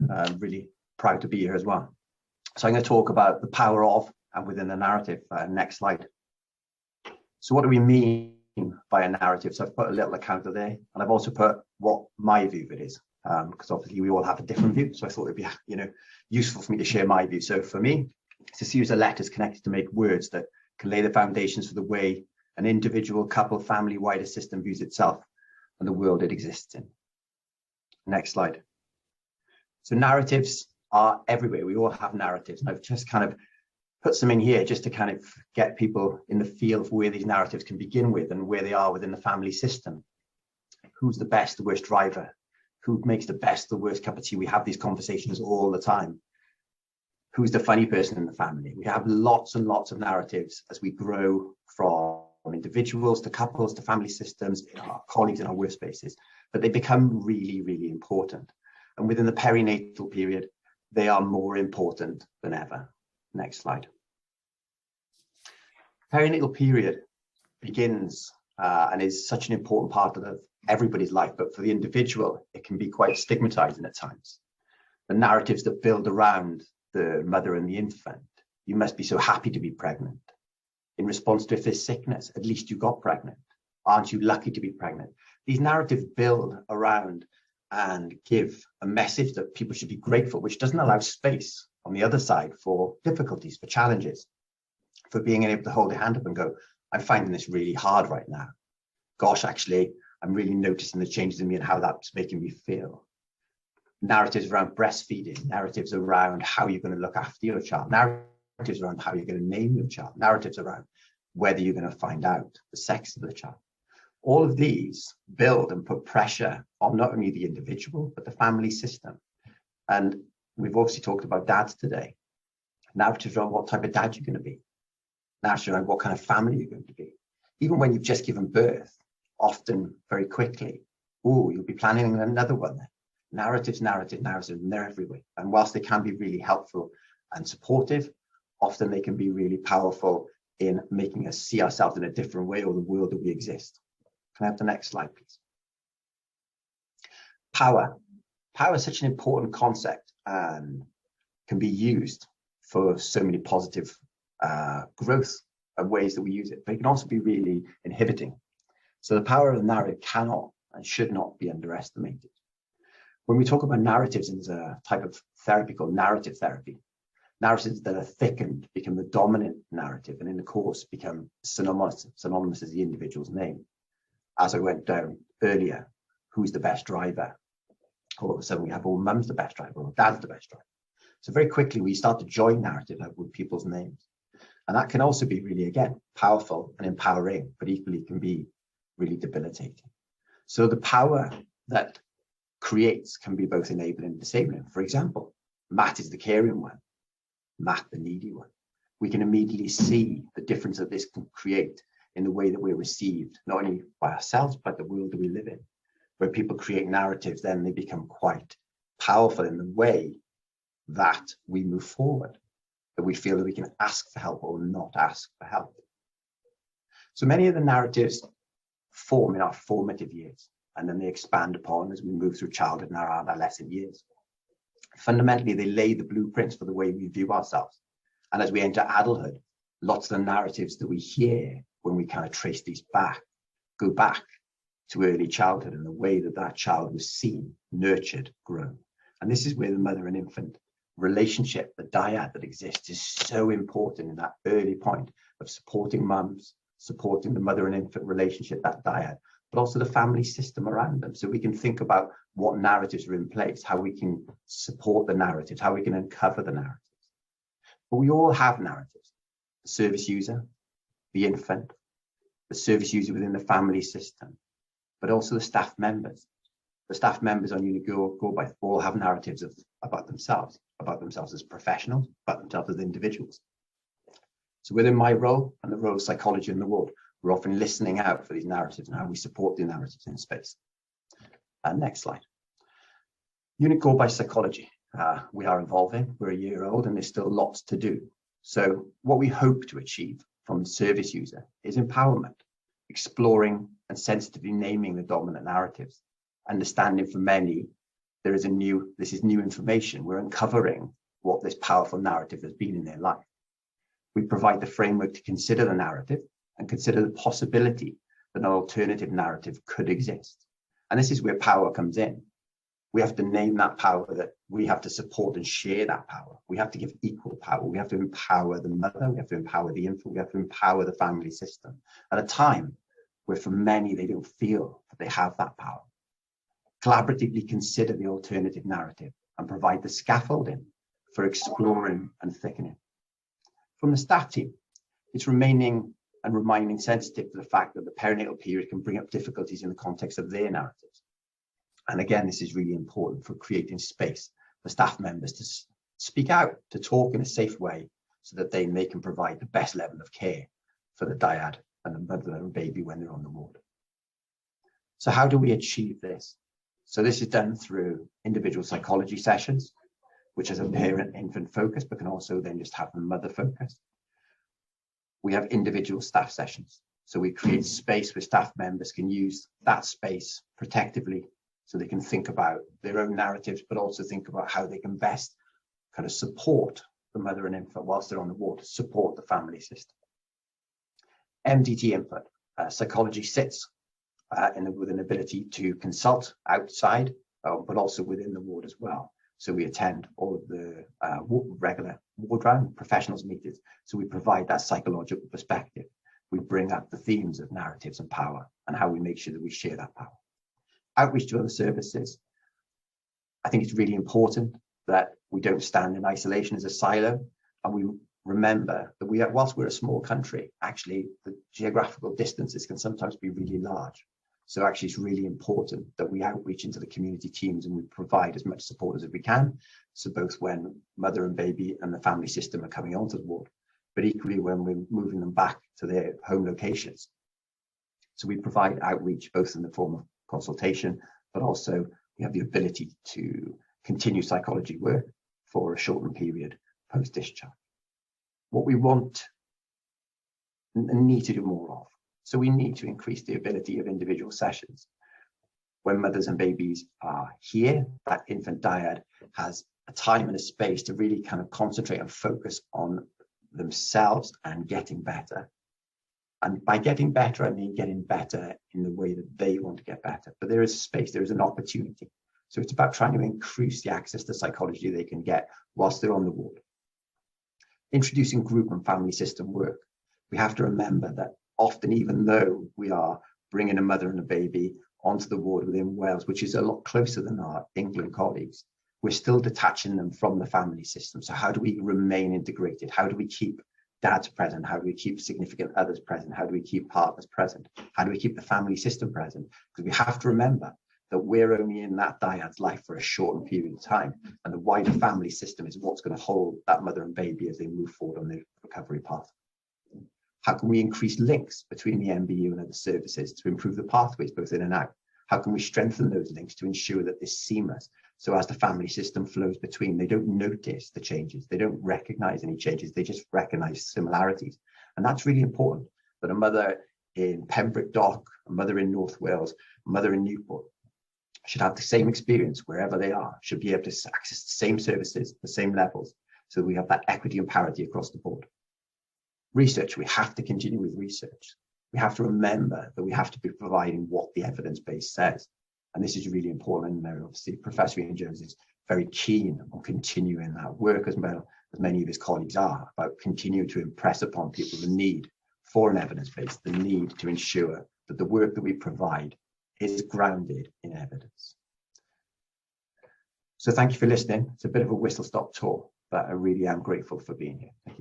I'm really proud to be here as well. So I'm going to talk about the power of and within the narrative. Next slide. So what do we mean by a narrative? So I've put a little account of there, and I've also put what my view of it is, because obviously we all have a different view. So I thought it'd be, useful for me to share my view. So for me, it's a series of letters connected to make words that can lay the foundations for the way an individual, couple, family, wider system views itself and the world it exists in. Next slide. So narratives are everywhere. We all have narratives. And I've just kind of put some in here just to kind of get people in the feel of where these narratives can begin with and where they are within the family system. Who's the best, the worst driver? Who makes the best, the worst cup of tea? We have these conversations all the time. Who's the funny person in the family? We have lots and lots of narratives as we grow from individuals to couples to family systems, in our colleagues, in our workspaces, but they become really, really important. And within the perinatal period, they are more important than ever. Next slide. Perinatal period begins and is such an important part of everybody's life, but for the individual, it can be quite stigmatizing at times. The narratives that build around the mother and the infant. You must be so happy to be pregnant. In response to if there's sickness, at least you got pregnant. Aren't you lucky to be pregnant? These narratives build around and give a message that people should be grateful, which doesn't allow space on the other side for difficulties, for challenges, for being able to hold your hand up and go, I'm finding this really hard right now. Gosh, actually, I'm really noticing the changes in me and how that's making me feel. Narratives around breastfeeding, narratives around how you're going to look after your child, narratives around how you're going to name your child, narratives around whether you're going to find out the sex of the child. All of these build and put pressure on not only the individual, but the family system. And we've obviously talked about dads today. Narratives around what type of dad you're going to be. Narratives around what kind of family you're going to be. Even when you've just given birth, often very quickly, you'll be planning another one then. Narratives, and they're everywhere. And whilst they can be really helpful and supportive, often they can be really powerful in making us see ourselves in a different way or the world that we exist. Can I have the next slide, please? Power. Power is such an important concept and can be used for so many positive growth and ways that we use it, but it can also be really inhibiting. So the power of the narrative cannot and should not be underestimated. When we talk about narratives, there's a type of therapy called narrative therapy. Narratives that are thickened become the dominant narrative, and in the course become synonymous as the individual's name. As I went down earlier, who's the best driver? All of a sudden we have, mum's the best driver, or dad's the best driver. So very quickly we start to join narrative with people's names. And that can also be really, again, powerful and empowering, but equally can be really debilitating. So the power that creates can be both enabling and disabling. For example, Matt is the caring one, Matt the needy one. We can immediately see the difference that this can create in the way that we're received, not only by ourselves, but the world that we live in. Where people create narratives, then they become quite powerful in the way that we move forward, that we feel that we can ask for help or not ask for help. So many of the narratives form in our formative years, and then they expand upon as we move through childhood and our adolescent years. Fundamentally, they lay the blueprints for the way we view ourselves. And as we enter adulthood, lots of the narratives that we hear when we kind of trace these back, go back to early childhood and the way that that child was seen, nurtured, grown. And this is where the mother and infant relationship, the dyad that exists, is so important in that early point of supporting mums, supporting the mother and infant relationship, that dyad, but also the family system around them. So we can think about what narratives are in place, how we can support the narratives, how we can uncover the narratives. But we all have narratives. The service user, the infant, the service user within the family system, but also the staff members. The staff members on Year of Uned Gobaith all have narratives about themselves as professionals, about themselves as individuals. So within my role and the role of psychology in the world, we're often listening out for these narratives and how we support the narratives in space. Next slide. Uned Gobaith psychology. We are evolving, we're a year old, and there's still lots to do. So what we hope to achieve from the service user is empowerment, exploring and sensitively naming the dominant narratives, understanding for many this is new information. We're uncovering what this powerful narrative has been in their life. We provide the framework to consider the narrative and consider the possibility that an alternative narrative could exist. And this is where power comes in. We have to name that power, that we have to support and share that power. We have to give equal power. We have to empower the mother. We have to empower the infant. We have to empower the family system at a time where for many, they don't feel that they have that power. Collaboratively consider the alternative narrative and provide the scaffolding for exploring and thickening. From the staff team, it's remaining and reminding sensitive to the fact that the perinatal period can bring up difficulties in the context of their narratives. And again, this is really important for creating space for staff members to speak out, to talk in a safe way so that they can provide the best level of care for the dyad and the mother and baby when they're on the ward. So how do we achieve this? So this is done through individual psychology sessions, which is a parent-infant focus, but can also then just have the mother focus. We have individual staff sessions. So we create space where staff members can use that space protectively, so they can think about their own narratives, but also think about how they can best kind of support the mother and infant whilst they're on the ward, support the family system. MDT input, psychology sits with an ability to consult outside, but also within the ward as well. So we attend all of the regular ward round professionals meetings. So we provide that psychological perspective. We bring up the themes of narratives and power and how we make sure that we share that power. Outreach to other services. I think it's really important that we don't stand in isolation as a silo, and we remember that whilst we're a small country, actually the geographical distances can sometimes be really large. So actually it's really important that we outreach into the community teams and we provide as much support as we can. So both when mother and baby and the family system are coming onto the ward, but equally when we're moving them back to their home locations. So we provide outreach both in the form of consultation, but also we have the ability to continue psychology work for a shortened period post-discharge. What we want and need to do more of. So we need to increase the ability of individual sessions. When mothers and babies are here, that infant dyad has a time and a space to really kind of concentrate and focus on themselves and getting better. And by getting better, I mean getting better in the way that they want to get better. But there is a space, there is an opportunity. So it's about trying to increase the access to psychology they can get whilst they're on the ward. Introducing group and family system work. We have to remember that often, even though we are bringing a mother and a baby onto the ward within Wales, which is a lot closer than our England colleagues, we're still detaching them from the family system. So how do we remain integrated? How do we keep dads present? How do we keep significant others present? How do we keep partners present? How do we keep the family system present? Because we have to remember that we're only in that dyad's life for a short period of time. And the wider family system is what's going to hold that mother and baby as they move forward on their recovery path. How can we increase links between the MBU and other services to improve the pathways both in and out? How can we strengthen those links to ensure that it's seamless? So as the family system flows between, they don't notice the changes. They don't recognize any changes. They just recognize similarities. And that's really important, that a mother in Pembroke Dock, a mother in North Wales, a mother in Newport should have the same experience wherever they are, should be able to access the same services, the same levels, so that we have that equity and parity across the board. Research, we have to continue with research. We have to remember that we have to be providing what the evidence base says. And this is really important. And obviously, Professor Ian Jones is very keen on continuing that work as well as many of his colleagues are, about continuing to impress upon people the need for an evidence base, the need to ensure that the work that we provide is grounded in evidence. So thank you for listening. It's a bit of a whistle-stop tour, but I really am grateful for being here.